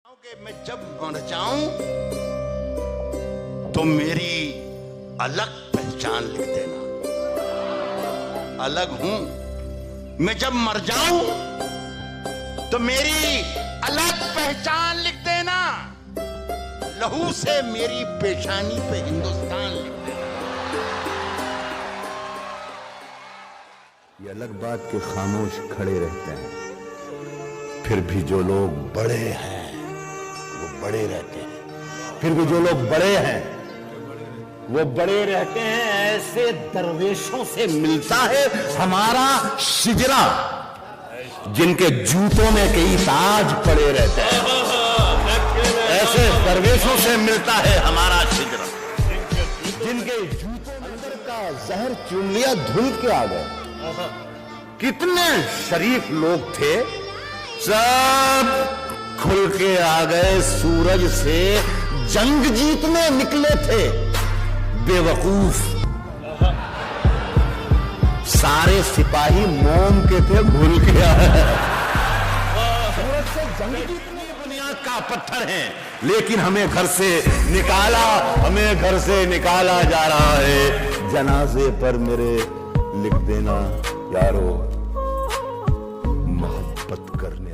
कि मैं जब मर जाऊं तो मेरी अलग पहचान लिख देना। अलग हूं मैं, जब मर जाऊं तो मेरी अलग पहचान लिख देना। लहू से मेरी पेशानी पे हिंदुस्तान लिख देना। ये अलग बात के खामोश खड़े रहते हैं, फिर भी जो लोग बड़े हैं वो बड़े रहते हैं। फिर भी जो लोग बड़े हैं वो बड़े रहते हैं। ऐसे दरवेशों से मिलता है हमारा शिजरा, जिनके जूतों में कई ताज पड़े रहते हैं। ऐसे दरवेशों से मिलता है हमारा शिजरा, जिनके जूतों में अंदर का जहर चूम लिया, धुल के आ गए। कितने शरीफ लोग थे, सब खुल के आ गए। सूरज से जंग जीतने निकले थे बेवकूफ। सारे सिपाही मोम के थे, भूल के आए। सूरज से जंग जीतने दुनिया का पत्थर है, लेकिन हमें घर से निकाला जा रहा है। जनाजे पर मेरे लिख देना यारो, मोहब्बत करने